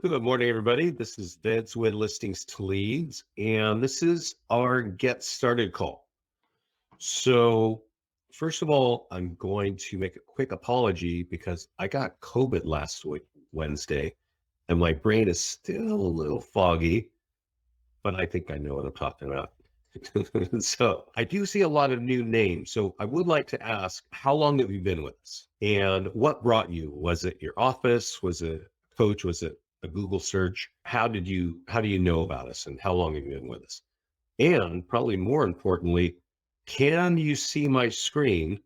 Good morning, everybody. This is Vince with Listings to Leads, and this is our Get Started call. So, first of all, I'm going to make a quick apology because I got COVID last week, Wednesday, and my brain is still a little foggy, but I think I know what I'm talking about. So, I do see a lot of new names. So, I would like to ask, how long have you been with us? And what brought you? Was it your office? Was it a coach? Was it a Google search? How do you know about us and how long have you been with us? And probably more importantly, can you see my screen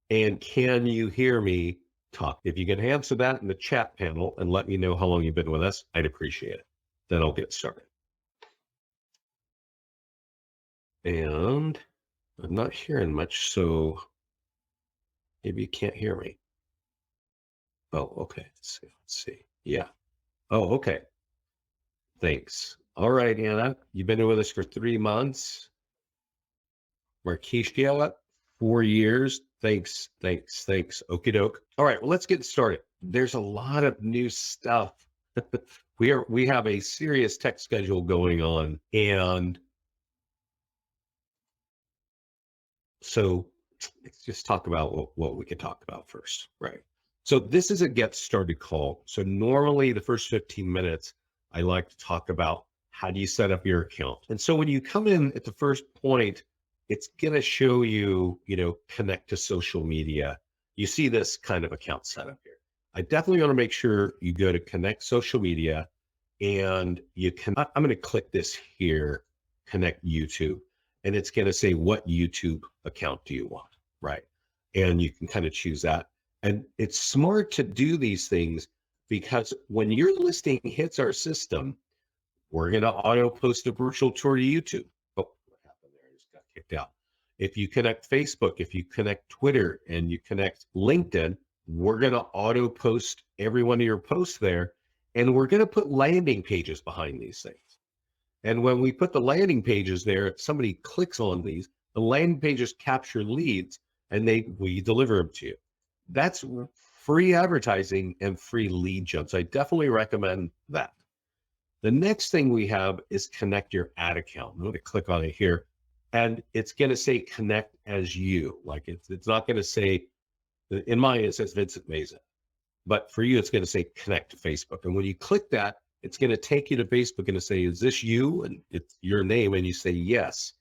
and can you hear me talk? If you can answer that in the chat panel and let me know how long you've been with us, I'd appreciate it. Then I'll get started. And I'm not hearing much, so maybe you can't hear me. Oh, okay. Let's see. Yeah. Oh, okay. Thanks. All right, Anna. You've been with us for 3 months. Markeisha, 4 years. Thanks. Okie doke. All right, well, let's get started. There's a lot of new stuff. We have a serious tech schedule going on, and so let's just talk about what we can talk about first, right? So this is a get started call. So normally the first 15 minutes, I like to talk about how do you set up your account. And so when you come in at the first point, it's going to show you, connect to social media. You see this kind of account setup here. I definitely want to make sure you go to connect social media and I'm going to click this here, connect YouTube, and it's going to say, what YouTube account do you want? Right. And you can kind of choose that. And it's smart to do these things because when your listing hits our system, we're going to auto post a virtual tour to YouTube. Oh, what happened there? I just got kicked out. If you connect Facebook, if you connect Twitter, and you connect LinkedIn, we're going to auto post every one of your posts there. And we're going to put landing pages behind these things. And when we put the landing pages there, if somebody clicks on these, the landing pages capture leads and we deliver them to you. That's free advertising and free lead gen. So I definitely recommend that. The next thing we have is connect your ad account. I'm going to click on it here, and it's going to say connect as you. Like it's not going to say, in mine, it says Vincent Meza, but for you, it's going to say connect to Facebook. And when you click that, it's going to take you to Facebook and to say, is this you? And it's your name. And you say, yes.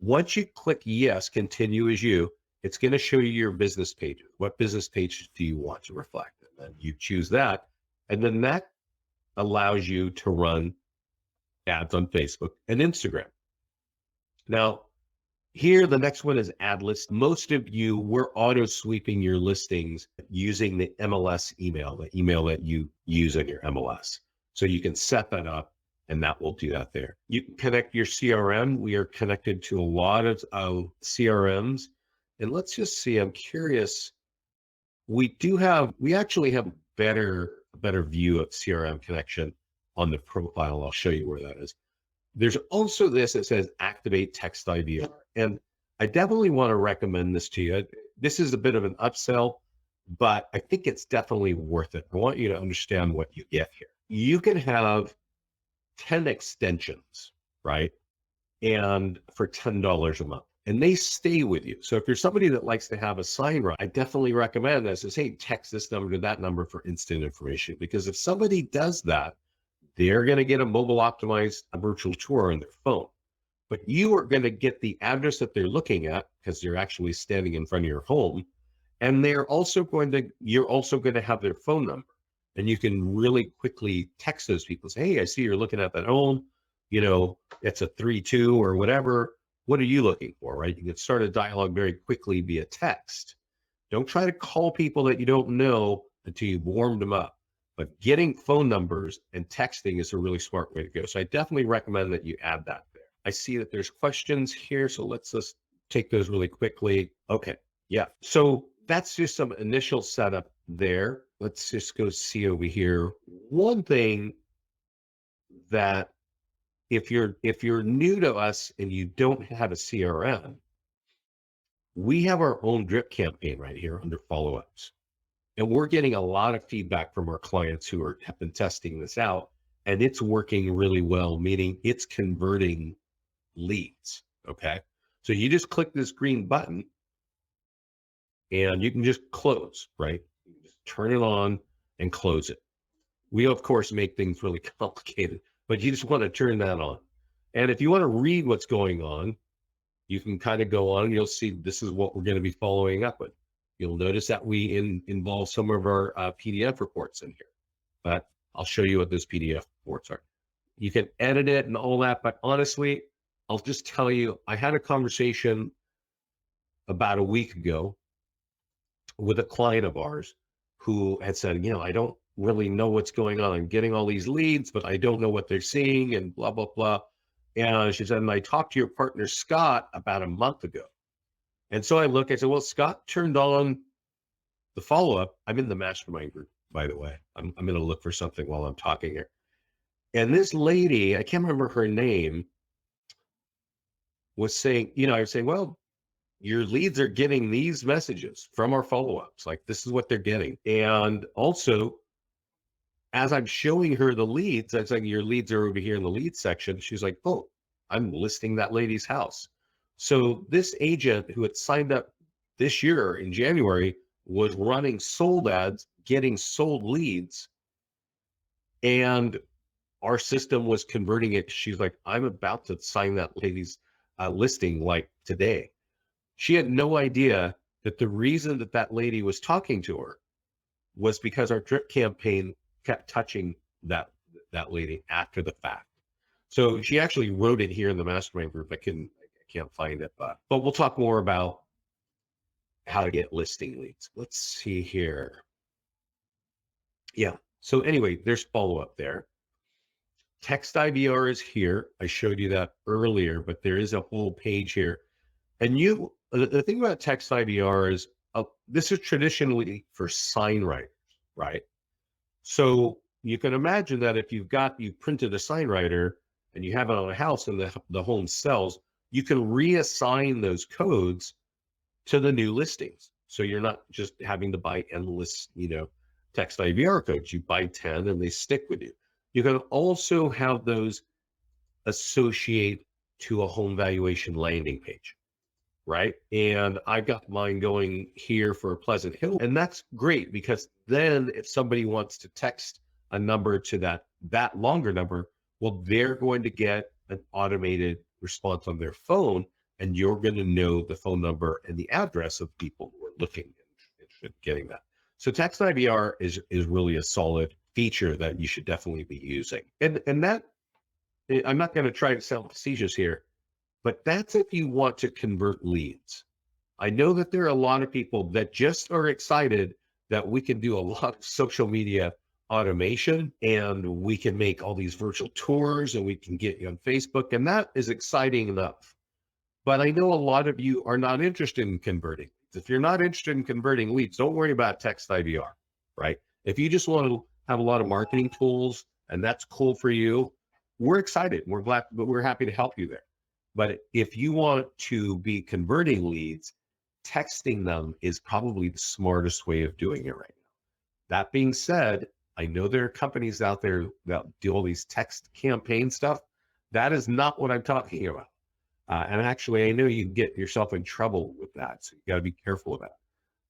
Once you click yes, continue as you, it's going to show you your business pages. What business pages do you want to reflect? And then you choose that. And then that allows you to run ads on Facebook and Instagram. Now, here, the next one is ad list. Most of you, we're auto sweeping your listings using the MLS email, the email that you use in your MLS. So you can set that up and that will do that there. You can connect your CRM. We are connected to a lot of CRMs. And let's just see, I'm curious. We actually have a better view of CRM connection on the profile. I'll show you where that is. There's also this that says activate text IVR. And I definitely want to recommend this to you. This is a bit of an upsell, but I think it's definitely worth it. I want you to understand what you get here. You can have 10 extensions, right? And for $10 a month. And they stay with you. So if you're somebody that likes to have a sign right, I definitely recommend that. Says, hey, text this number to that number for instant information. Because if somebody does that, they're going to get a mobile optimized virtual tour on their phone. But you are going to get the address that they're looking at because they're actually standing in front of your home. And you're also going to have their phone number. And you can really quickly text those people. Say, hey, I see you're looking at that home. It's a 3-2 or whatever. What are you looking for, right? You can start a dialogue very quickly via text. Don't try to call people that you don't know until you've warmed them up. But getting phone numbers and texting is a really smart way to go. So I definitely recommend that you add that there. I see that there's questions here, so let's just take those really quickly. Okay, yeah. So that's just some initial setup there. Let's just go see over here. One thing that if you're new to us and you don't have a CRM, we have our own drip campaign right here under follow-ups. And we're getting a lot of feedback from our clients who have been testing this out, and it's working really well, meaning it's converting leads. Okay. So you just click this green button and you can just close, right? You can just turn it on and close it. We, of course, make things really complicated, but you just want to turn that on. And if you want to read what's going on, you can kind of go on and you'll see this is what we're going to be following up with. You'll notice that we involve some of our PDF reports in here, but I'll show you what those PDF reports are. You can edit it and all that, but honestly, I'll just tell you, I had a conversation about a week ago with a client of ours who had said, I don't really know what's going on. I'm getting all these leads, but I don't know what they're seeing and blah, blah, blah. And she said, and I talked to your partner, Scott, about a month ago. And so I said, well, Scott turned on the follow-up. I'm in the mastermind group, by the way. I'm going to look for something while I'm talking here. And this lady, I can't remember her name, was saying, I was saying, well, your leads are getting these messages from our follow-ups. Like, this is what they're getting. And also, as I'm showing her the leads, I was like, your leads are over here in the lead section. She's like, oh, I'm listing that lady's house. So this agent who had signed up this year in January was running sold ads, getting sold leads. And our system was converting it. She's like, I'm about to sign that lady's listing like today. She had no idea that the reason that that lady was talking to her was because our drip campaign kept touching that lady after the fact. So she actually wrote it here in the mastermind group. I can't find it, but we'll talk more about how to get listing leads. Let's see here. Yeah. So anyway, there's follow-up there. Text IVR is here. I showed you that earlier, but there is a whole page here. And the thing about text IVR is this is traditionally for sign writers, right? So you can imagine that if you printed a sign writer and you have it on a house and the home sells, you can reassign those codes to the new listings. So you're not just having to buy endless, text IVR codes. You buy 10 and they stick with you. You can also have those associate to a home valuation landing page, right? And I've got mine going here for Pleasant Hill. And that's great because then if somebody wants to text a number to that longer number, well, they're going to get an automated response on their phone, and you're going to know the phone number and the address of people who are looking and getting that. So text IVR is really a solid feature that you should definitely be using. And that, I'm not going to try to sound facetious here, but that's if you want to convert leads. I know that there are a lot of people that just are excited that we can do a lot of social media automation and we can make all these virtual tours and we can get you on Facebook, and that is exciting enough. But I know a lot of you are not interested in converting. If you're not interested in converting leads, don't worry about text IVR, right? If you just want to have a lot of marketing tools and that's cool for you, we're excited. We're glad, but we're happy to help you there. But if you want to be converting leads, texting them is probably the smartest way of doing it right now. That being said, I know there are companies out there that do all these text campaign stuff. That is not what I'm talking about. And actually, I know you can get yourself in trouble with that. So you got to be careful of that.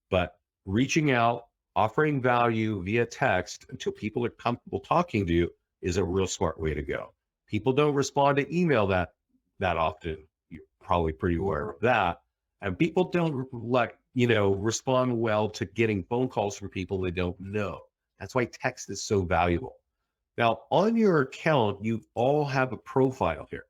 But reaching out, offering value via text until people are comfortable talking to you is a real smart way to go. People don't respond to email that often. You're probably pretty aware of that. And people don't respond well to getting phone calls from people they don't know. That's why text is so valuable. Now, on your account, you all have a profile here.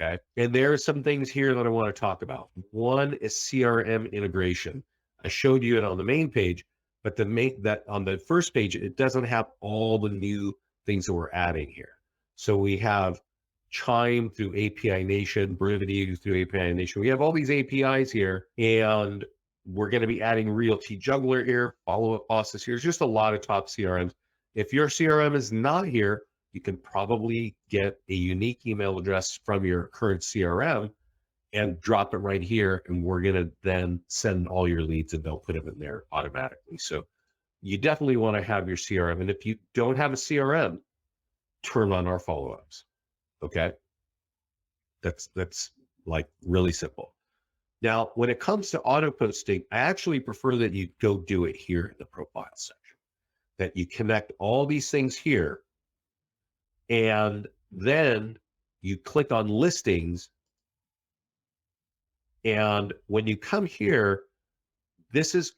Okay. And there are some things here that I want to talk about. One is CRM integration. I showed you it on the main page, but on the first page, it doesn't have all the new things that we're adding here. So we have Chime through API Nation, Brevity through API Nation. We have all these APIs here, and we're going to be adding Realty Juggler here, follow-up bosses here. There's just a lot of top CRMs. If your CRM is not here, you can probably get a unique email address from your current CRM and drop it right here. And we're going to then send all your leads and they'll put them in there automatically. So you definitely want to have your CRM. And if you don't have a CRM, turn on our follow-ups. Okay. That's like really simple. Now, when it comes to auto posting, I actually prefer that you go do it here in the profile section, that you connect all these things here. And then you click on listings. And when you come here,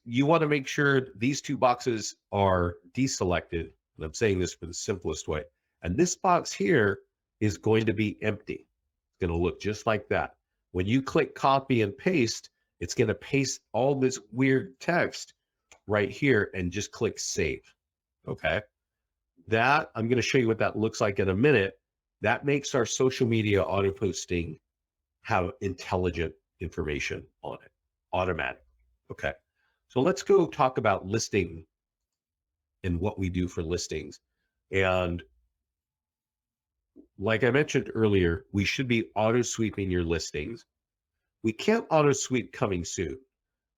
you want to make sure these two boxes are deselected. And I'm saying this for the simplest way. And this box here is going to be empty. It's going to look just like that. When you click copy and paste, it's going to paste all this weird text right here and just click save. Okay. That, I'm going to show you what that looks like in a minute. That makes our social media auto posting have intelligent information on it, automatic. Okay. So let's go talk about listing and what we do for listings. And like I mentioned earlier, we should be auto sweeping your listings. We can't auto sweep coming soon,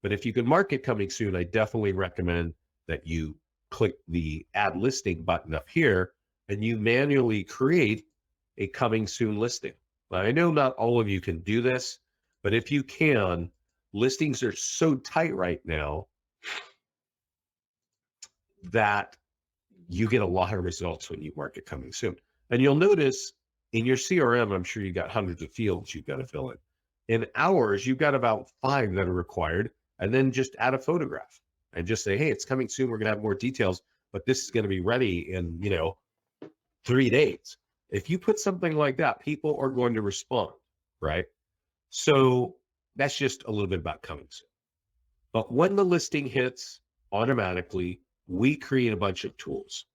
but if you can mark it coming soon, I definitely recommend that you click the add listing button up here and you manually create a coming soon listing. Now, I know not all of you can do this, but if you can, listings are so tight right now that you get a lot of results when you mark it coming soon. And you'll notice in your CRM, I'm sure you got hundreds of fields you've got to fill in. In ours, you've got about 5 that are required, and then just add a photograph and just say, hey, it's coming soon. We're going to have more details, but this is going to be ready in, 3 days. If you put something like that, people are going to respond, right? So that's just a little bit about coming soon. But when the listing hits, automatically, we create a bunch of tools.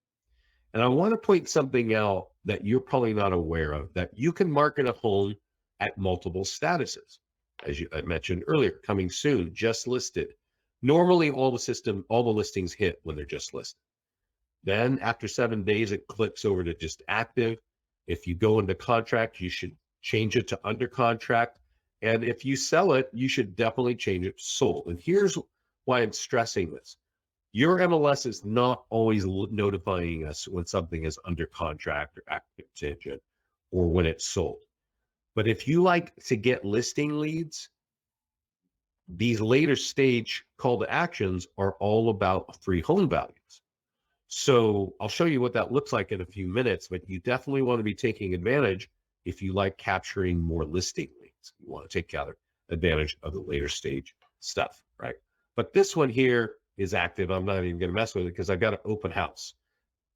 And I want to point something out that you're probably not aware of, that you can market a home at multiple statuses. As I mentioned earlier, coming soon, just listed. Normally, all the listings hit when they're just listed. Then after 7 days, it clicks over to just active. If you go into contract, you should change it to under contract. And if you sell it, you should definitely change it to sold. And here's why I'm stressing this. Your MLS is not always notifying us when something is under contract or active contingent or when it's sold. But if you like to get listing leads, these later stage call to actions are all about free home values. So I'll show you what that looks like in a few minutes, but you definitely want to be taking advantage if you like capturing more listing leads. You want to take advantage of the later stage stuff, right? But this one here is active. I'm not even going to mess with it because I've got an open house.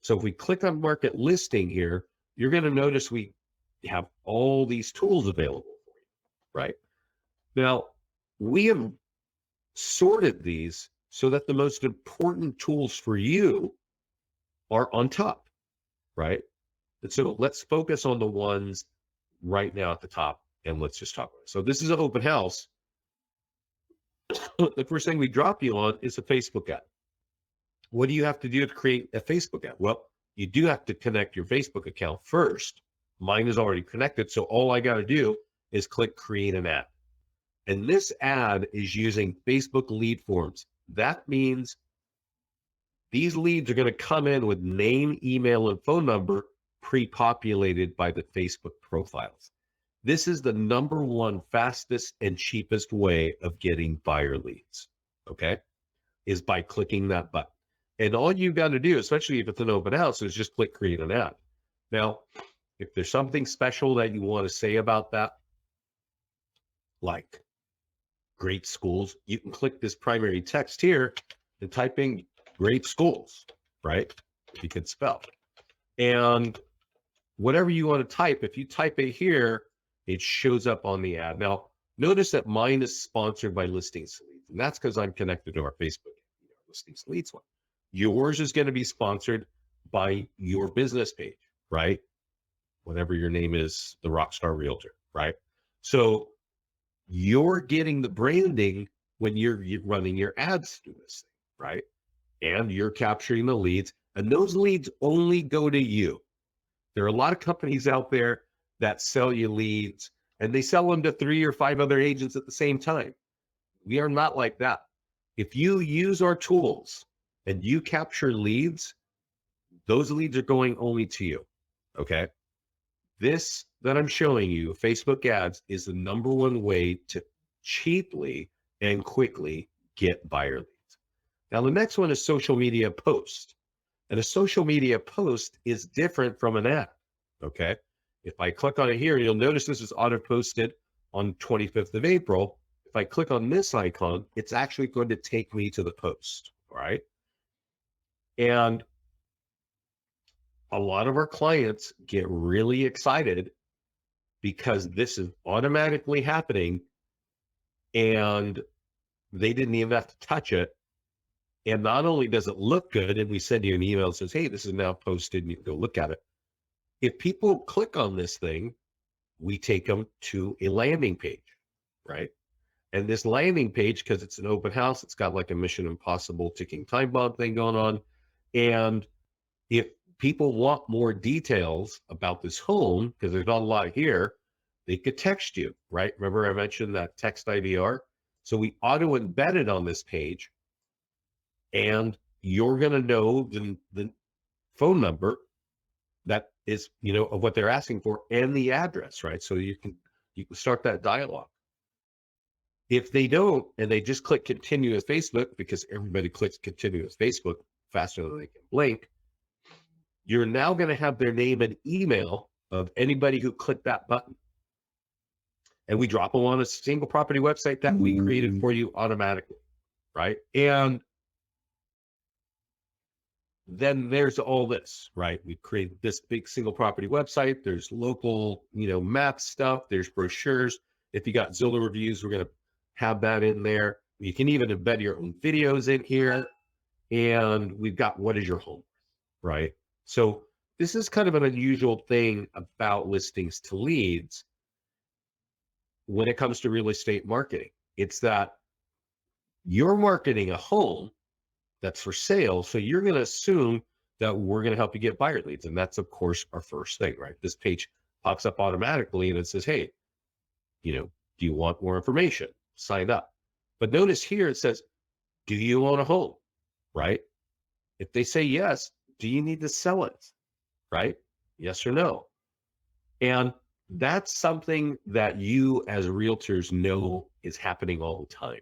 So if we click on market listing here, you're going to notice we have all these tools available for you, right? Now, we have sorted these so that the most important tools for you are on top, right? And so let's focus on the ones right now at the top and let's just talk about it. So this is an open house. The first thing we drop you on is a Facebook ad. What do you have to do to create a Facebook ad? Well, you do have to connect your Facebook account first. Mine is already connected, so all I got to do is click create an ad. And this ad is using Facebook lead forms. That means these leads are going to come in with name, email, and phone number pre-populated by the Facebook profiles. This is the #1 fastest and cheapest way of getting buyer leads, okay, is by clicking that button. And all you got to do, especially if it's an open house, is just click create an ad. Now, if there's something special that you want to say about that, like great schools, you can click this primary text here and type in great schools, right? You can spell. And whatever you want to type, if you type it here, it shows up on the ad. Now, notice that mine is sponsored by Listings Leads, and that's because I'm connected to our Facebook Listings Leads one. Yours is going to be sponsored by your business page, right? Whatever your name is, the Rockstar Realtor, right? So you're getting the branding when you're running your ads through this thing, right? And you're capturing the leads, and those leads only go to you. There are a lot of companies out there that sell you leads, and they sell them to 3 or 5 other agents at the same time. We are not like that. If you use our tools, and you capture leads, those leads are going only to you. Okay. This that I'm showing you, Facebook ads, is the number one way to cheaply and quickly get buyer leads. Now, the next one is social media post. And a social media post is different from an ad. Okay. If I click on it here, you'll notice this is auto posted on 25th of April. If I click on this icon, it's actually going to take me to the post. All right. And a lot of our clients get really excited because this is automatically happening and they didn't even have to touch it. And not only does it look good, and we send you an email that says, hey, this is now posted, and you can go look at it. If people click on this thing, we take them to a landing page, right? And this landing page, because it's an open house, it's got like a Mission Impossible ticking time bomb thing going on. And if people want more details about this home, because there's not a lot here, they could text you, right? Remember I mentioned that text IVR? So we auto embed it on this page, and you're going to know the phone number that is, of what they're asking for and the address, right? So you can start that dialogue. If they don't, and they just click continue with Facebook, because everybody clicks continue with Facebook faster than they can blink, you're now going to have their name and email of anybody who clicked that button. And we drop them on a single property website that we created for you automatically, right? And then there's all this, right? We created this big single property website. There's local, map stuff. There's brochures. If you got Zillow reviews, we're going to have that in there. You can even embed your own videos in here. And we've got what is your home, right? So this is kind of an unusual thing about listings to leads when it comes to real estate marketing. It's that you're marketing a home that's for sale. So you're going to assume that we're going to help you get buyer leads. And that's, of course, our first thing, right? This page pops up automatically and it says, hey, do you want more information? Sign up. But notice here it says, do you own a home, right? If they say yes, do you need to sell it, right? Yes or no. And that's something that you as realtors know is happening all the time.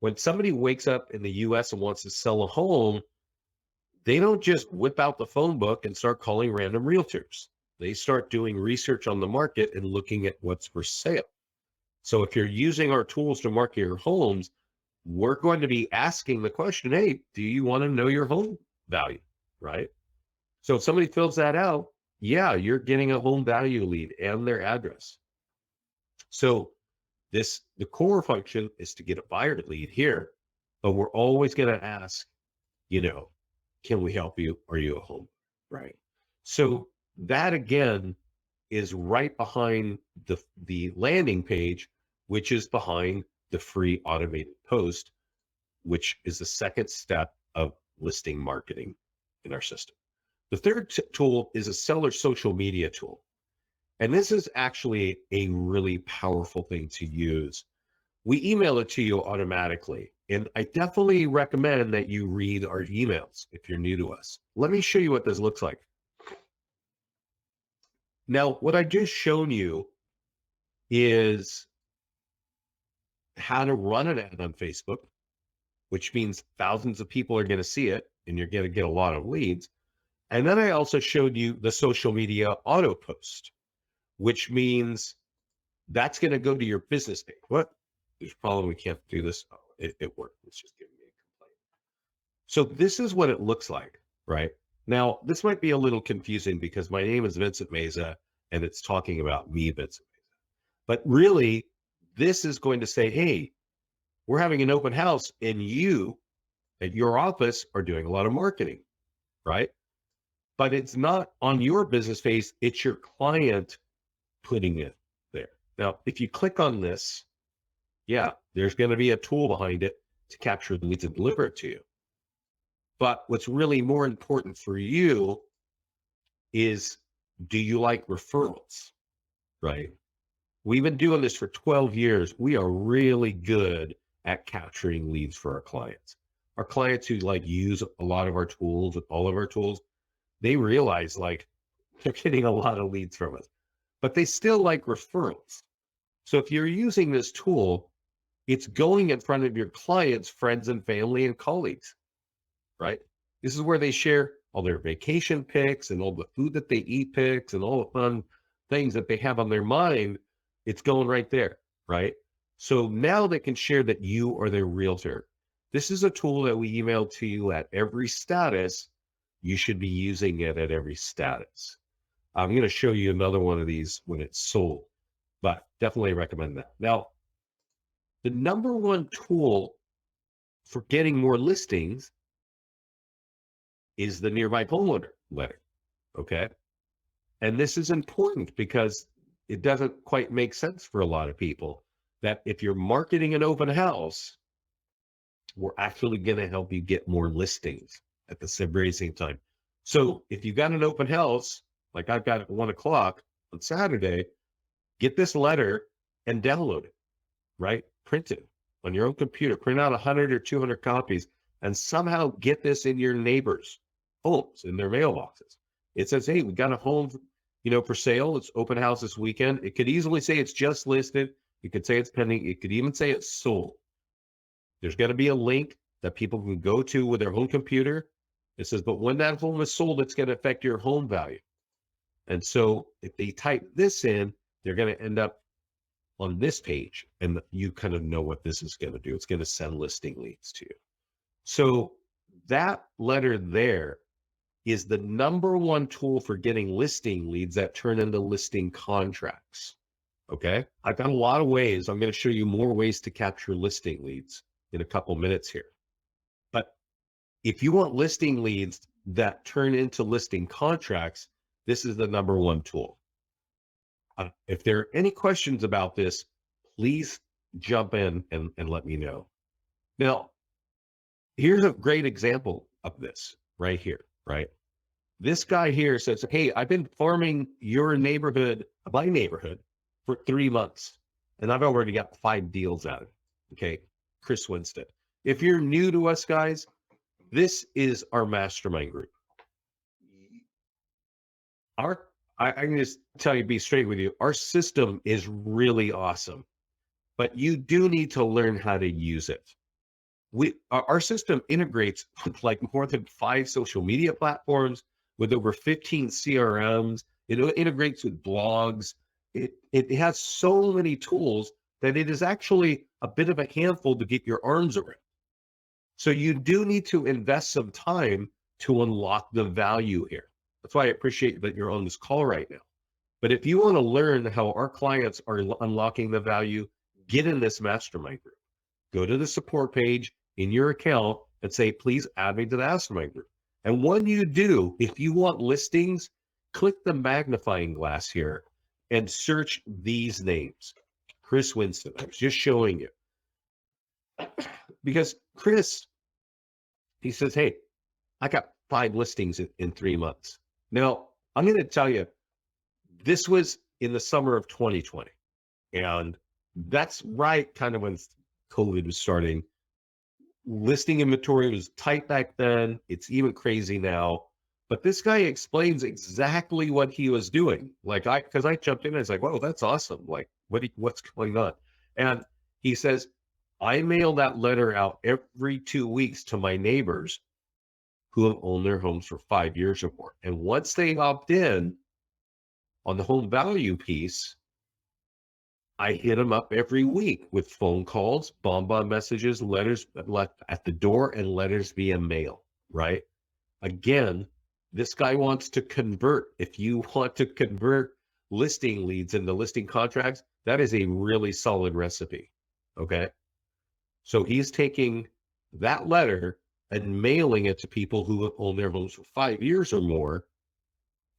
When somebody wakes up in the US and wants to sell a home, they don't just whip out the phone book and start calling random realtors. They start doing research on the market and looking at what's for sale. So if you're using our tools to market your homes, we're going to be asking the question, hey, do you want to know your home value, right? So if somebody fills that out, yeah, you're getting a home value lead and their address. So the core function is to get a buyer lead here, but we're always going to ask, can we help you? Are you a home? Right. So that again is right behind the landing page, which is behind the free automated post, which is the second step of listing marketing in our system. The third tool is a seller social media tool. And this is actually a really powerful thing to use. We email it to you automatically. And I definitely recommend that you read our emails if you're new to us. Let me show you what this looks like. Now, what I just shown you is how to run an ad on Facebook, which means thousands of people are going to see it and you're going to get a lot of leads. And then I also showed you the social media auto post, which means that's going to go to your business page. What? There's a problem. We can't do this. Oh, it worked. It's just giving me a complaint. So this is what it looks like, right? Now, this might be a little confusing because my name is Vincent Meza and it's talking about me, Vincent Meza. But really, this is going to say, hey, we're having an open house and you at your office are doing a lot of marketing, right? But it's not on your business page. It's your client putting it there. Now, if you click on this, yeah, there's going to be a tool behind it to capture the leads and deliver it to you. But what's really more important for you is, do you like referrals, right? We've been doing this for 12 years. We are really good at capturing leads for our clients. our clients who like use a lot of our tools, all of our tools, they realize like they're getting a lot of leads from us, but they still like referrals. So if you're using this tool, it's going in front of your clients, friends and family and colleagues, right? This is where they share all their vacation pics and all the food that they eat pics and all the fun things that they have on their mind. It's going right there, right? So now they can share that you are their realtor. This is a tool that we email to you at every status. You should be using it at every status. I'm going to show you another one of these when it's sold, but definitely recommend that. Now, the number one tool for getting more listings is the nearby homeowner letter, okay? And this is important because it doesn't quite make sense for a lot of people that if you're marketing an open house, we're actually going to help you get more listings at the very same time. So if you got an open house, like I've got at 1 o'clock on Saturday, get this letter and download it, right? Print it on your own computer, print out 100 or 200 copies and somehow get this in your neighbors' homes, in their mailboxes. It says, hey, we got a home, for sale. It's open house this weekend. It could easily say it's just listed. You could say it's pending. It could even say it's sold. There's going to be a link that people can go to with their own computer. It says, but when that home is sold, it's going to affect your home value. And so if they type this in, they're going to end up on this page, and you kind of know what this is going to do. It's going to send listing leads to you. So that letter there is the number one tool for getting listing leads that turn into listing contracts. Okay. I've got a lot of ways. I'm going to show you more ways to capture listing leads in a couple minutes here. But if you want listing leads that turn into listing contracts, this is the number one tool. If there are any questions about this, please jump in and let me know. Now, here's a great example of this right here, right? This guy here says, hey, I've been farming your neighborhood, my neighborhood, for 3 months, and I've already got 5 deals out of it. Okay, Chris Winstead. If you're new to us, guys, this is our mastermind group. I can just tell you, be straight with you, our system is really awesome, but you do need to learn how to use it. Our system integrates with like more than 5 social media platforms, with over 15 CRMs. It integrates with blogs. It has so many tools that it is actually a bit of a handful to get your arms around. So you do need to invest some time to unlock the value here. That's why I appreciate that you're on this call right now. But if you want to learn how our clients are unlocking the value, get in this mastermind group. Go to the support page in your account and say, please add me to the mastermind group. And when you do, if you want listings, click the magnifying glass here and search these names. Chris Winston, I was just showing you. Because Chris, he says, hey, I got 5 listings in 3 months. Now, I'm going to tell you, this was in the summer of 2020. And that's right kind of when COVID was starting. Listing inventory was tight back then. It's even crazy now. But this guy explains exactly what he was doing. Because I jumped in and I was like, whoa, that's awesome. Like, what's going on? And he says, I mail that letter out every 2 weeks to my neighbors who have owned their homes for 5 years or more. And once they opt in on the home value piece, I hit them up every week with phone calls, bonbon messages, letters left at the door, and letters via mail, right? Again, this guy wants to convert. If you want to convert listing leads into listing contracts, that is a really solid recipe, okay? So he's taking that letter and mailing it to people who have owned their homes for 5 years or more.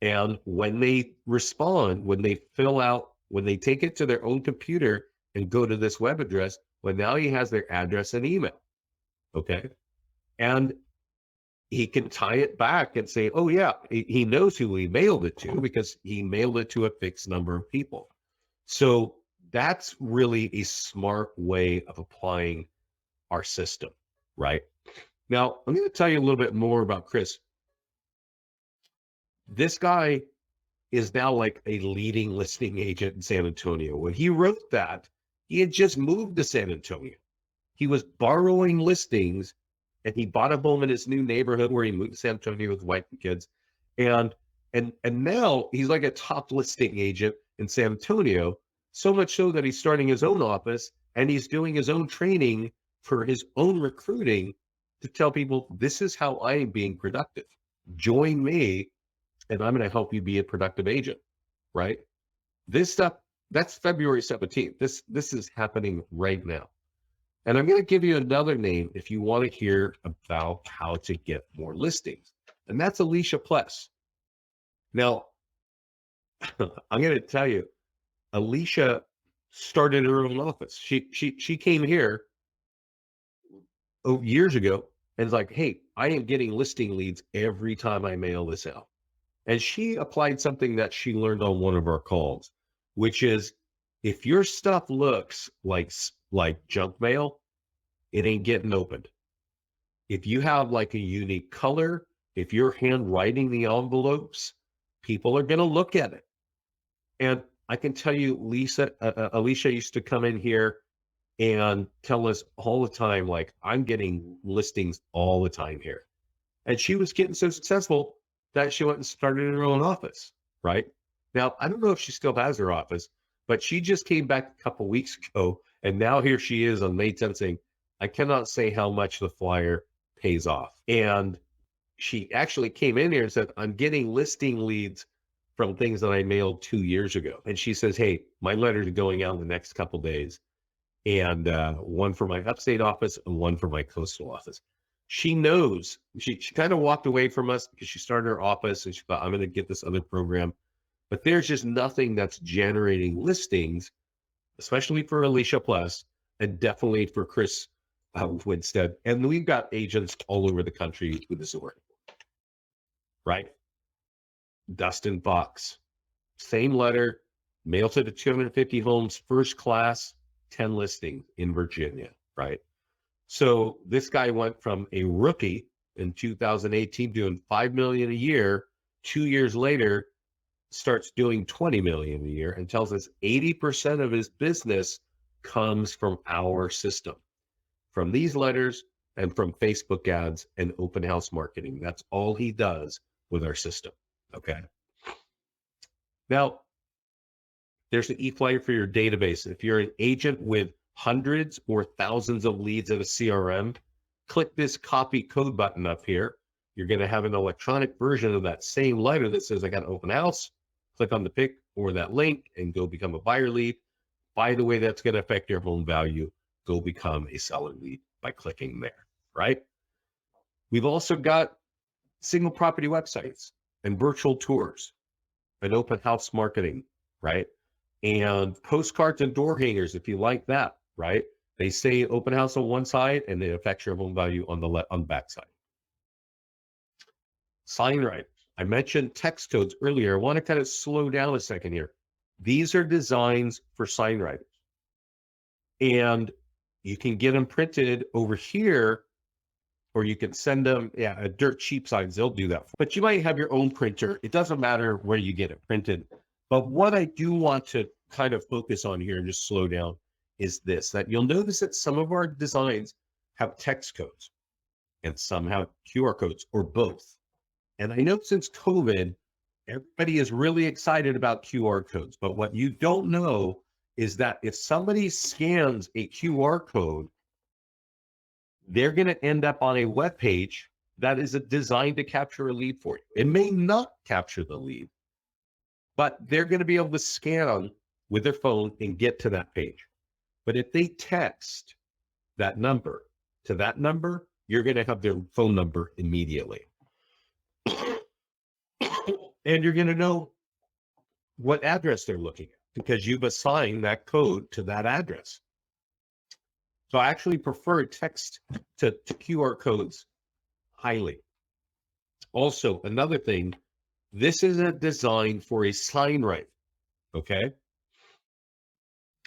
And when they respond, when they fill out, when they take it to their own computer and go to this web address, well, now he has their address and email, okay? And he can tie it back and say, oh yeah, he knows who he mailed it to because he mailed it to a fixed number of people. So that's really a smart way of applying our system, right? Now, I'm going to tell you a little bit more about Chris. This guy is now like a leading listing agent in San Antonio. When he wrote that, he had just moved to San Antonio. He was borrowing listings and he bought a home in his new neighborhood where he moved to San Antonio with his wife and kids. And now he's like a top listing agent in San Antonio, so much so that he's starting his own office and he's doing his own training for his own recruiting to tell people, this is how I am being productive. Join me and I'm going to help you be a productive agent, right? This stuff, that's February 17th. This is happening right now. And I'm going to give you another name if you want to hear about how to get more listings. And that's Alicia Pless. Now, I'm going to tell you, Alicia started her own office. She came here years ago and was like, hey, I am getting listing leads every time I mail this out. And she applied something that she learned on one of our calls, which is if your stuff looks like junk mail, it ain't getting opened. If you have like a unique color, if you're handwriting the envelopes, people are going to look at it. And I can tell you, Alicia used to come in here and tell us all the time, like, I'm getting listings all the time here. And she was getting so successful that she went and started her own office, right? Now, I don't know if she still has her office, but she just came back a couple weeks ago, and now here she is on May 10th saying, I cannot say how much the flyer pays off. And she actually came in here and said, I'm getting listing leads from things that I mailed 2 years ago. And she says, hey, my letters are going out in the next couple days. And one for my upstate office and one for my coastal office. She knows, she kind of walked away from us because she started her office and she thought, I'm going to get this other program. But there's just nothing that's generating listings, especially for Alicia Plus and definitely for Chris Winstead. And we've got agents all over the country who this is working for, right? Dustin Fox, same letter, mail to the 250 homes, first class, 10 listings in Virginia, right? So this guy went from a rookie in 2018 doing $5 million a year. 2 years later, starts doing $20 million a year and tells us 80% of his business comes from our system, from these letters and from Facebook ads and open house marketing. That's all he does with our system. Okay. Now, there's an e-flyer for your database. If you're an agent with hundreds or thousands of leads in a CRM, click this copy code button up here. You're going to have an electronic version of that same letter that says I got an open house. Click on the pick or that link and go become a buyer lead. By the way, that's going to affect your home value. Go become a seller lead by clicking there, right? We've also got single property websites and virtual tours and open house marketing, right? And postcards and door hangers, if you like that, right? They say open house on one side and it affects your home value on the back side. Sign writers. I mentioned text codes earlier. I want to kind of slow down a second here. These are designs for sign writers. And you can get them printed over here, or you can send them, a dirt cheap signs, they'll do that. But you might have your own printer. It doesn't matter where you get it printed. But what I do want to kind of focus on here and just slow down is this, that you'll notice that some of our designs have text codes and some have QR codes or both. And I know since COVID, everybody is really excited about QR codes. But what you don't know is that if somebody scans a QR code, they're going to end up on a web page that is designed to capture a lead for you. It may not capture the lead, but they're going to be able to scan with their phone and get to that page. But if they text that number to that number, you're going to have their phone number immediately. And you're going to know what address they're looking at because you've assigned that code to that address. So I actually prefer text to QR codes highly. Also, another thing, this isn't designed for a sign writer, okay?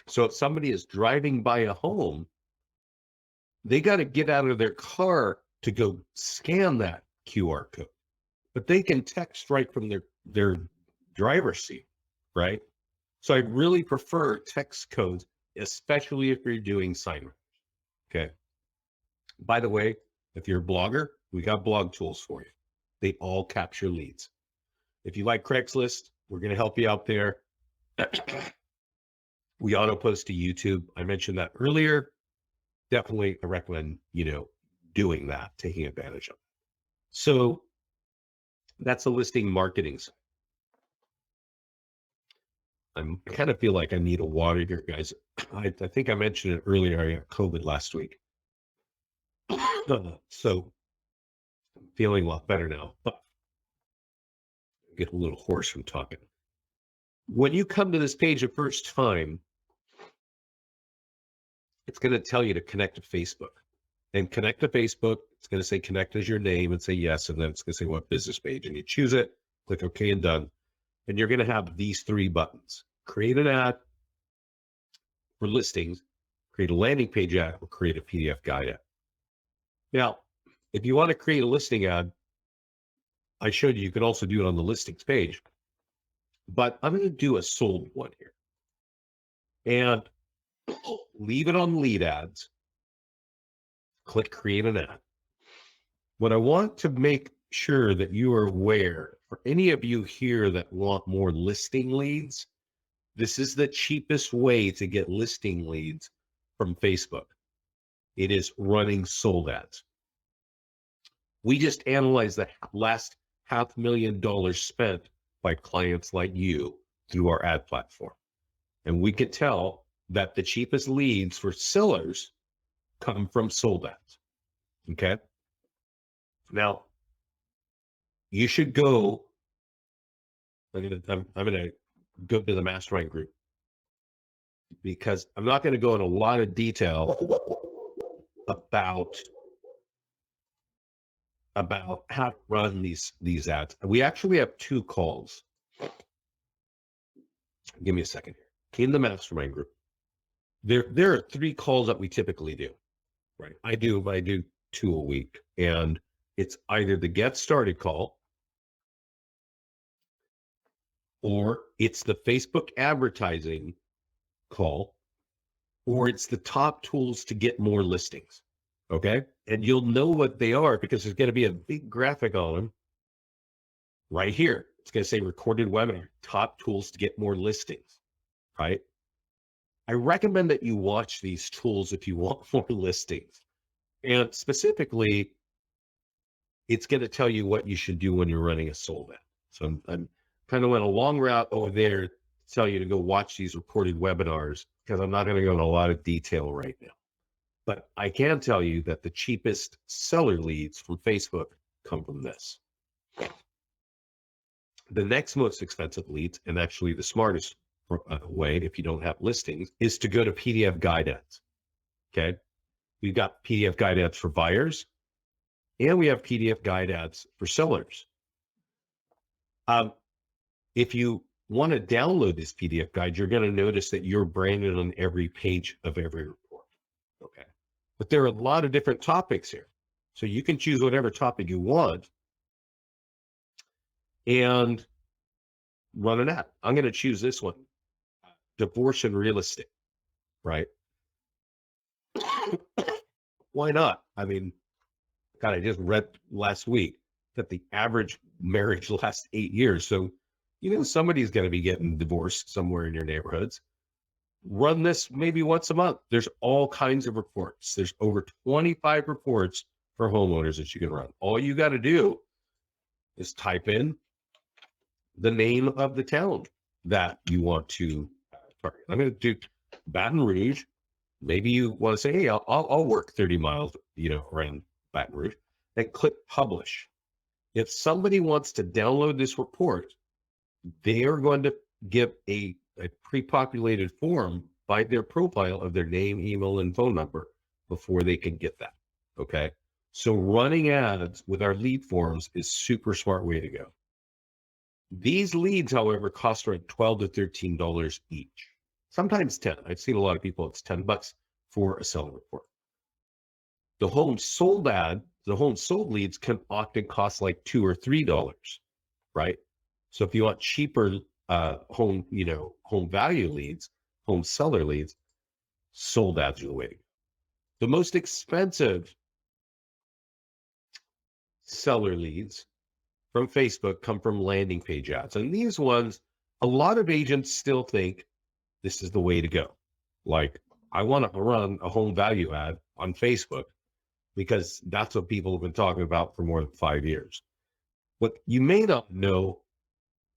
So if somebody is driving by a home, they got to get out of their car to go scan that QR code, but they can text right from their driver's seat, right? So I really prefer text codes, especially if you're doing sign language. Okay. By the way, if you're a blogger, we got blog tools for you. They all capture leads. If you like Craigslist, we're going to help you out there. We auto post to YouTube. I mentioned that earlier. Definitely I recommend, doing that, taking advantage of it. So that's a listing marketing side. I kind of feel like I need a water here, guys. I think I mentioned it earlier. I got COVID last week. So I'm feeling a lot better now, but I get a little hoarse from talking. When you come to this page the first time, it's going to tell you to connect to Facebook. And connect to Facebook, it's going to say connect as your name and say yes. And then it's going to say what business page. And you choose it, click OK and done. And you're going to have these 3 buttons. Create an ad for listings, create a landing page ad, or create a PDF guide ad. Now, if you want to create a listing ad, I showed you can also do it on the listings page. But I'm going to do a sold one here. And leave it on lead ads. Click create an ad. What I want to make sure that you are aware, for any of you here that want more listing leads, this is the cheapest way to get listing leads from Facebook. It is running sold ads. We just analyzed the last $500,000 spent by clients like you through our ad platform. And we can tell that the cheapest leads for sellers come from sold ads. Okay. Now, you should go. I'm gonna go to the mastermind group because I'm not going to go in a lot of detail about how to run these ads. We actually have 2 calls. Give me a second here. In the mastermind group, there are 3 calls that we typically do. Right. I do 2 a week, and it's either the get started call, or it's the Facebook advertising call, or it's the top tools to get more listings. Okay. And you'll know what they are because there's going to be a big graphic on them right here. It's going to say recorded webinar, top tools to get more listings. Right. I recommend that you watch these tools if you want more listings. And specifically, it's going to tell you what you should do when you're running a sold ad. So I'm kind of went a long route over there to tell you to go watch these recorded webinars because I'm not going to go into a lot of detail right now. But I can tell you that the cheapest seller leads from Facebook come from this. The next most expensive leads, and actually the smartest way if you don't have listings, is to go to PDF guide ads. Okay. We've got PDF guide ads for buyers, and we have PDF guide ads for sellers. If you want to download this PDF guide, you're going to notice that you're branded on every page of every report. Okay. But there are a lot of different topics here. So you can choose whatever topic you want and run an ad. I'm going to choose this one, divorce and real estate, right? Why not? I mean, God, I just read last week that the average marriage lasts 8 years. So, somebody's going to be getting divorced somewhere in your neighborhoods. Run this maybe once a month. There's all kinds of reports. There's over 25 reports for homeowners that you can run. All you got to do is type in the name of the town that you want to target. I'm going to do Baton Rouge. Maybe you want to say, hey, I'll work 30 miles, around Baton Rouge. Then click publish. If somebody wants to download this report, they are going to give a pre-populated form by their profile of their name, email, and phone number before they can get that. Okay. So running ads with our lead forms is super smart way to go. These leads, however, cost around $12 to $13 each. Sometimes 10. I've seen a lot of people, it's $10 for a seller report. The home sold ad The home sold leads can often cost like $2 or $3, right? So if you want cheaper home value leads, home seller leads, sold ads are the way to go. The most expensive seller leads from Facebook come from landing page ads. And these ones, a lot of agents still think this is the way to go. Like, I want to run a home value ad on Facebook because that's what people have been talking about for more than 5 years. What you may not know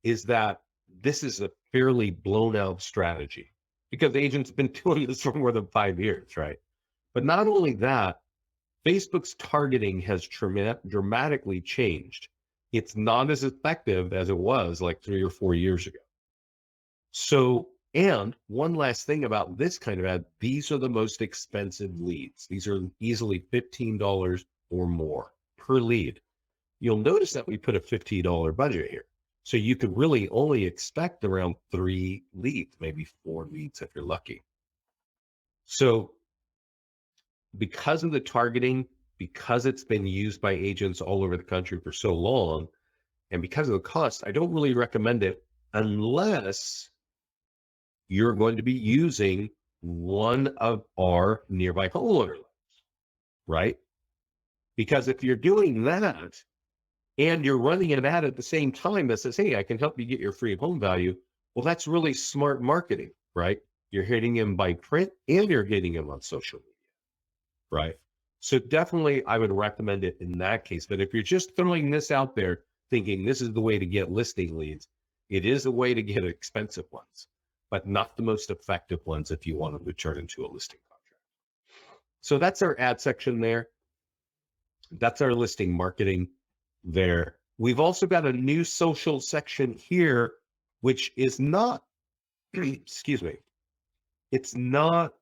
is that this is a fairly blown out strategy because agents have been doing this for more than 5 years, right? But not only that, Facebook's targeting has dramatically changed. It's not as effective as it was like 3 or 4 years ago. So, and one last thing about this kind of ad, these are the most expensive leads. These are easily $15 or more per lead. You'll notice that we put a $50 budget here. So you could really only expect around 3 leads, maybe 4 leads if you're lucky. So because of the targeting, because it's been used by agents all over the country for so long, and because of the cost, I don't really recommend it unless you're going to be using one of our nearby homeowner loans, right? Because if you're doing that and you're running an ad at the same time that says, hey, I can help you get your free home value, well, that's really smart marketing, right? You're hitting him by print and you're getting him on social media, right? So definitely I would recommend it in that case. But if you're just throwing this out there thinking this is the way to get listing leads, it is a way to get expensive ones, but not the most effective ones if you want them to turn into a listing contract. So that's our ad section there. That's our listing marketing there. We've also got a new social section here, which is not, excuse me, it's not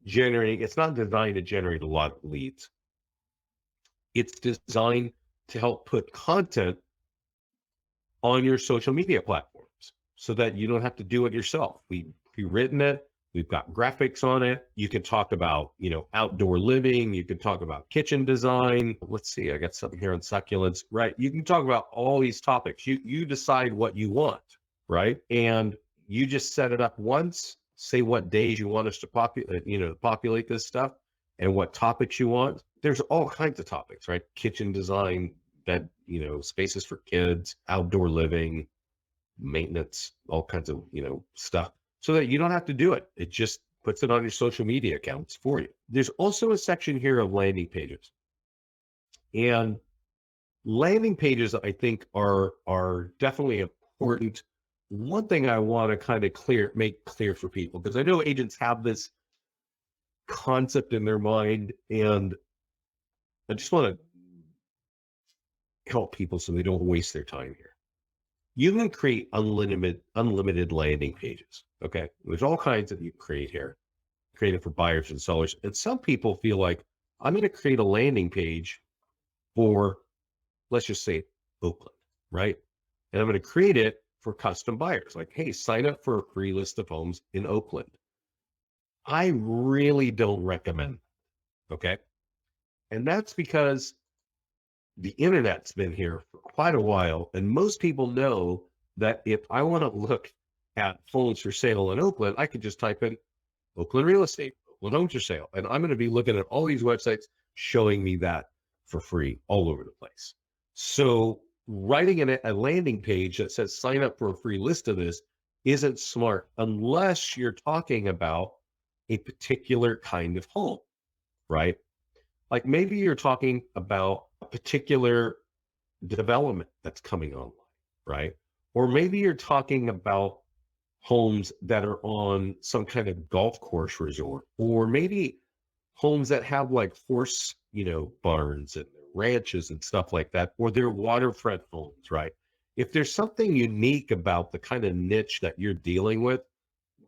designed to generate a lot of leads. It's designed to help put content on your social media platforms so that you don't have to do it yourself. We've written it. We've got graphics on it. You can talk about, outdoor living. You can talk about kitchen design. Let's see, I got something here on succulents, right? You can talk about all these topics. You decide what you want, right? And you just set it up once, say what days you want us to populate this stuff and what topics you want. There's all kinds of topics, right? Kitchen design, spaces for kids, outdoor living, maintenance, all kinds of, stuff, so that you don't have to do it. It just puts it on your social media accounts for you. There's also a section here of landing pages. And landing pages, I think, are definitely important. One thing I want to kind of make clear for people, because I know agents have this concept in their mind, and I just want to help people so they don't waste their time here. You can create unlimited landing pages. Okay. There's all kinds that you create here, created for buyers and sellers. And some people feel like, I'm going to create a landing page for, let's just say, Oakland, right? And I'm going to create it for custom buyers. Like, hey, sign up for a free list of homes in Oakland. I really don't recommend that, okay? And that's because the internet's been here for quite a while, and most people know that if I want to look at homes for sale in Oakland, I could just type in Oakland real estate, Oakland homes for sale, and I'm going to be looking at all these websites showing me that for free all over the place. So writing a landing page that says sign up for a free list of this isn't smart unless you're talking about a particular kind of home, right? Like maybe you're talking about a particular development that's coming online, right? Or maybe you're talking about homes that are on some kind of golf course resort, or maybe homes that have like horse, barns and ranches and stuff like that, or they're waterfront homes, right? If there's something unique about the kind of niche that you're dealing with,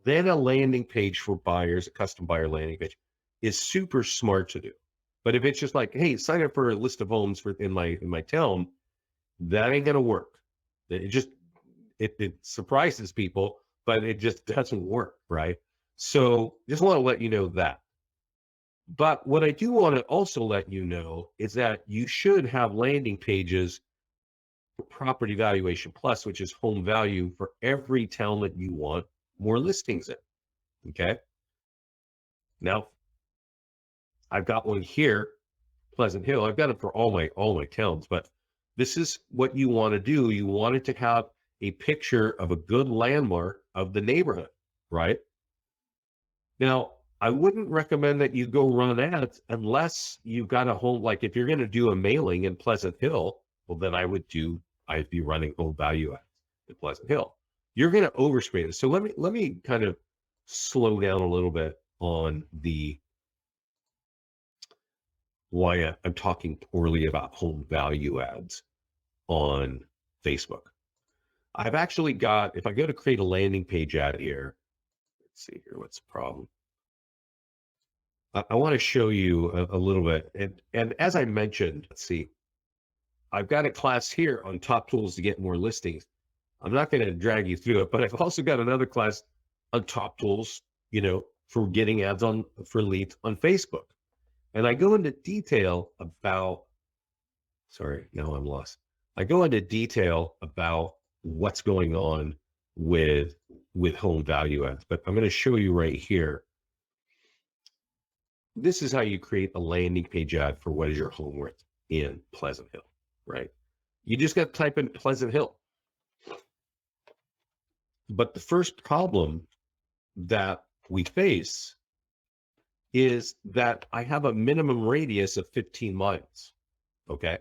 then a landing page for buyers, a custom buyer landing page, is super smart to do. But if it's just like, hey, sign up for a list of homes in my town, that ain't gonna work. It surprises people, but it just doesn't work, right? So just want to let you know that. But what I do want to also let you know is that you should have landing pages for Property Valuation Plus, which is home value for every town that you want more listings in. Okay. Now I've got one here, Pleasant Hill. I've got it for all my towns, but this is what you want to do. You want it to have a picture of a good landmark of the neighborhood, right? Now, I wouldn't recommend that you go run ads unless you've got a home. Like if you're going to do a mailing in Pleasant Hill, well, then I'd be running home value ads in Pleasant Hill. You're going to overspray this. So let me kind of slow down a little bit on the why I'm talking poorly about home value ads on Facebook. I've actually got, if I go to create a landing page ad here, let's see here, what's the problem? I want to show you a little bit. And as I mentioned, let's see, I've got a class here on top tools to get more listings. I'm not going to drag you through it, but I've also got another class on top tools, for getting ads for leads on Facebook. And I go into detail about, sorry, now I'm lost. I go into detail about what's going on with home value ads, but I'm going to show you right here. This is how you create a landing page ad for what is your home worth in Pleasant Hill, right? You just got to type in Pleasant Hill. But the first problem that we face is that I have a minimum radius of 15 miles, okay?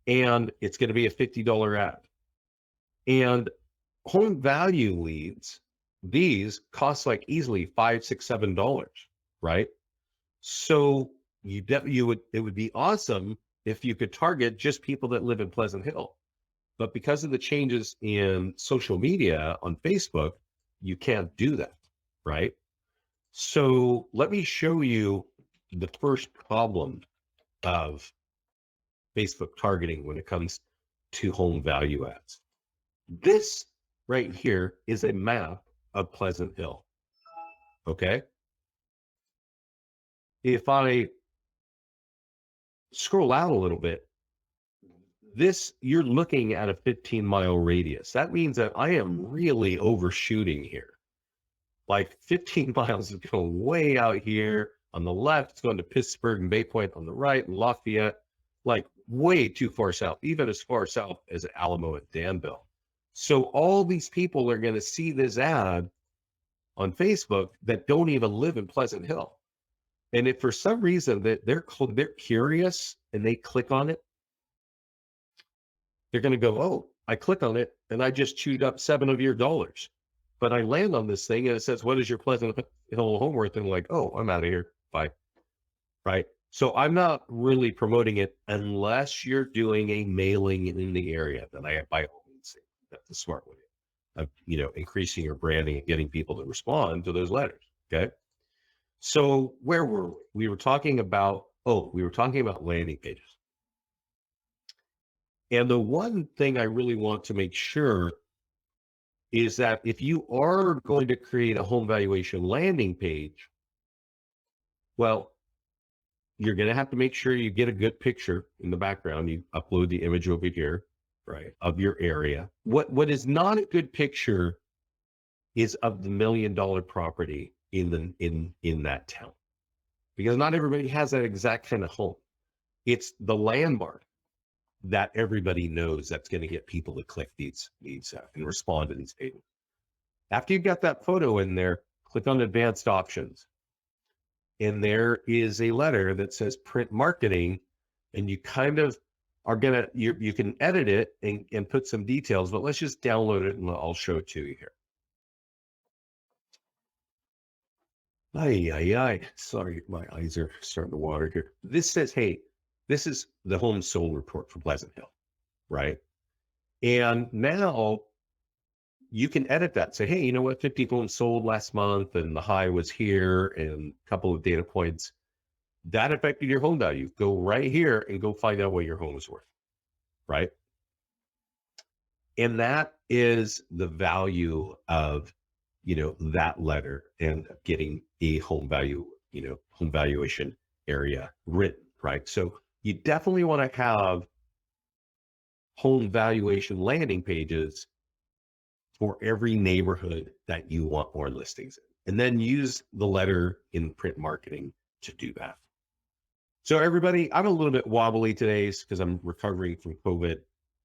And it's going to be a $50 ad. And home value leads, these cost like easily $5, $6, $7, right? So it would be awesome if you could target just people that live in Pleasant Hill. But because of the changes in social media on Facebook, you can't do that, right? So let me show you the first problem of Facebook targeting when it comes to home value ads. This right here is a map of Pleasant Hill, okay? If I scroll out a little bit, you're looking at a 15-mile radius. That means that I am really overshooting here. Like 15 miles is going way out here. On the left, it's going to Pittsburgh and Bay Point on the right, and Lafayette, like way too far south, even as far south as Alamo and Danville. So all these people are going to see this ad on Facebook that don't even live in Pleasant Hill. And if for some reason that they're curious and they click on it, they're going to go, oh, I click on it and I just chewed up $7 of your dollars. But I land on this thing and it says, what is your Pleasant Hill home worth? And I'm like, oh, I'm out of here. Bye. Right. So I'm not really promoting it unless you're doing a mailing in the area. Then I by all means say that's the smart way of, increasing your branding and getting people to respond to those letters. Okay. So where were we? We were talking about landing pages. And the one thing I really want to make sure is that if you are going to create a home valuation landing page, well, you're going to have to make sure you get a good picture in the background. You upload the image over here, right, of your area. What is not a good picture is of the $1 million property in that town, because not everybody has that exact kind of home. It's the landmark that everybody knows that's going to get people to click these and respond to these pages. After you've got that photo in there, click on advanced options. And there is a letter that says print marketing, and you kind of are going to, you can edit it and put some details, but let's just download it and I'll show it to you here. Sorry, my eyes are starting to water here. This says, hey, this is the home sold report for Pleasant Hill, right? And now you can edit that. Say, hey, you know what? 50 homes sold last month and the high was here and a couple of data points. That affected your home value. Go right here and go find out what your home is worth, right? And that is the value of, that letter and getting a home value home valuation area written, right? So you definitely want to have home valuation landing pages for every neighborhood that you want more listings in, and then use the letter in print marketing to do that. So everybody, I'm a little bit wobbly today because I'm recovering from COVID.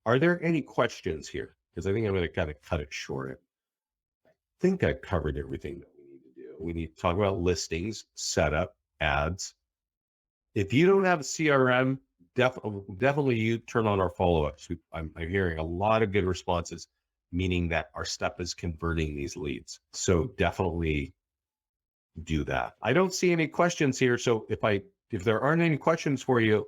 Are there any questions here? Because I think I'm going to kind of cut it short. I think I covered everything that we need to do. We need to talk about listings, setup, ads. If you don't have a CRM, definitely you turn on our follow-ups. I'm hearing a lot of good responses, meaning that our stuff is converting these leads. So definitely do that. I don't see any questions here. So if there aren't any questions for you,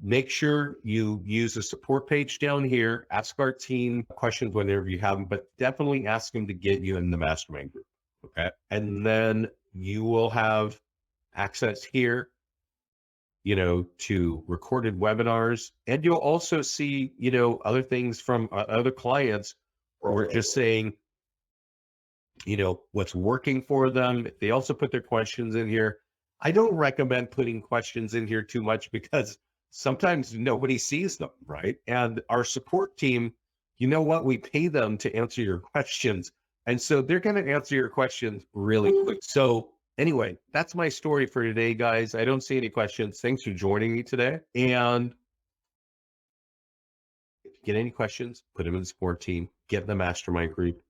make sure you use the support page down here. Ask our team questions whenever you have them, but definitely ask them to get you in the mastermind group. Okay. And then you will have access here, to recorded webinars. And you'll also see, other things from other clients, or we're just saying, what's working for them. They also put their questions in here. I don't recommend putting questions in here too much because sometimes nobody sees them, right? And our support team, we pay them to answer your questions. And so they're going to answer your questions really quick. So anyway, that's my story for today, guys. I don't see any questions. Thanks for joining me today. And if you get any questions, put them in the support team, get in the mastermind group,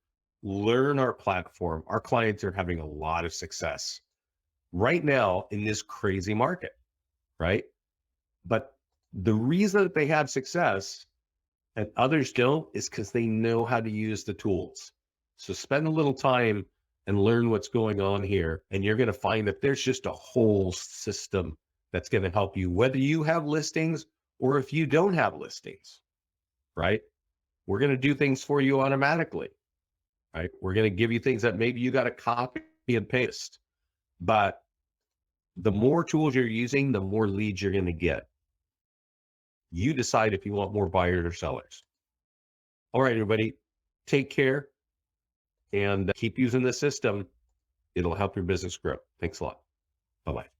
learn our platform. Our clients are having a lot of success right now in this crazy market, right? But the reason that they have success and others don't is because they know how to use the tools. So spend a little time and learn what's going on here. And you're going to find that there's just a whole system that's going to help you, whether you have listings or if you don't have listings, right? We're going to do things for you automatically, right? We're going to give you things that maybe you got to copy and paste. But the more tools you're using, the more leads you're going to get. You decide if you want more buyers or sellers. All right, everybody, take care and keep using the system. It'll help your business grow. Thanks a lot. Bye-bye.